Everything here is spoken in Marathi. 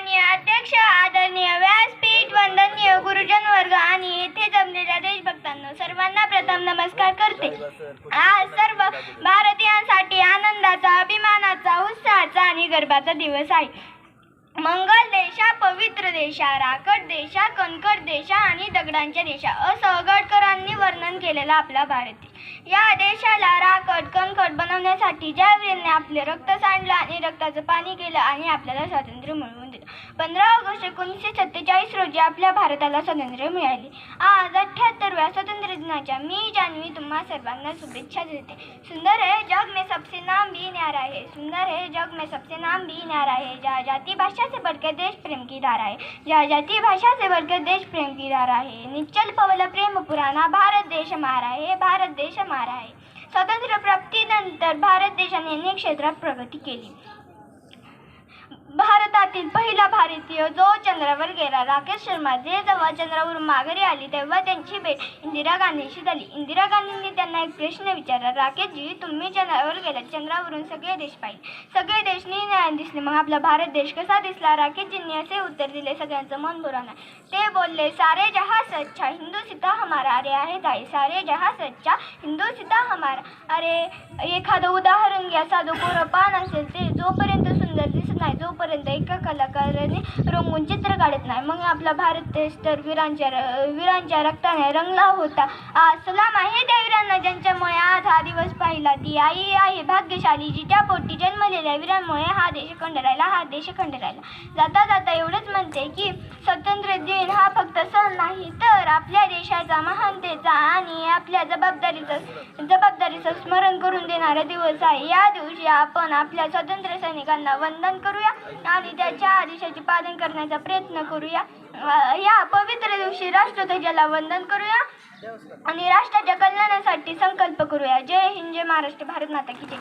माननीय अध्यक्ष, आदरणीय व्यासपीठ, वंदनीय गुरुजन वर्ग आणि येथे जमलेल्या देशभक्तांनो, सर्वांना प्रथम नमस्कार करते. आज सर्व भारतीयांसाठी आनंदाचा, अभिमानाचा, उत्साहाचा आणि गर्वाचा दिवस आहे. मंगल देशा, पवित्र देशा, राकट देशा, कणखर देशा आणि दगडांच्या देशा असं गडकरांनी वर्णन केलेला आपला भारत. या देशाला राकट कणखर बनवण्यासाठी ज्या वीरांनी आपले रक्त सांडलं आणि रक्ताचं पाणी केलं आणि आपल्याला स्वातंत्र्य मिळवून दिलं. 15 ऑगस्ट 1947 रोजी आपल्या भारताला स्वातंत्र्य मिळाले. आज 78व्या स्वातंत्र्य दिनाच्या मी जान्हवी तुम्हा सर्वांना शुभेच्छा देते. सुंदर है जग में सबसे नाम भी न्यारा है, सुंदर है जग में सबसे नाम भी न्यारा है. जहाँ जाति भाषा से बढ़कर देश प्रेम की धारा है, जहाँ जाति भाषा से बढ़कर देश प्रेम की धारा है. निश्चल पवल प्रेम पुराना, भारत देश हमारा है, भारत देश हमारा है. स्वातंत्र्य प्राप्तीनंतर भारत देशाने अनेक क्षेत्रात प्रगती केली. भारतातील पहिला भारतीय जो चंद्रावर गेला, राकेश शर्मा, जे जेव्हा चंद्रावरून माघारी आली तेव्हा त्यांची भेट इंदिरा गांधींशी झाली. इंदिरा गांधींनी त्यांना एक प्रश्न विचारला, राकेशजी, तुम्ही चंद्रावर गेलात, चंद्रावरून सगळे देश पाहिले, सगळे देश निराळे दिसले, मग आपला भारत देश कसा दिसला? राकेशजींनी असे उत्तर दिले, सगळ्यांचं मन भरवणार. ते बोलले, सारे जहां सच्चा हिंदू सीता हमारा. अरे आहे ताई, सारे जहां सच्चा हिंदू सीता हमारा. अरे एखादं उदाहरण घ्या, साधं कोरं पान असेल ते जोपर्यंत सुंदर दिसत नाही, जोपर्यंत एका कलाकाराने रंगून चित्र काढत नाही, मग आपला भारत देश तर वीरांच्या रक्ताने रंगला होता. आज सलाम आहे त्या वीरांना ज्यांच्यामुळे आज हा दिवस पाहिला. ती आई आहे भाग्यशाली जिच्या पोटी जन्मलेल्या वीरांमुळे हा देश अखंड राहिला, हा देश अखंड राहिला. जाता जाता एवढंच म्हणते की स्वातंत्र्य दिन हा फक्त सण नाही, तर आपल्या देशाचा महानतेचा आणि आपल्या जबाबदारीचं स्मरण करून देणारा दिवस आहे. या दिवशी आपण आपल्या स्वातंत्र्य सैनिकांना वंदन करूया आणि त्याच्या आदेशाचे पालन करण्याचा प्रयत्न करूया. या पवित्र दिवशी राष्ट्रध्वजाला वंदन करूया आणि राष्ट्राच्या कल्याणासाठी संकल्प करूया. जय हिंद, जय महाराष्ट्र, भारत माता की जय.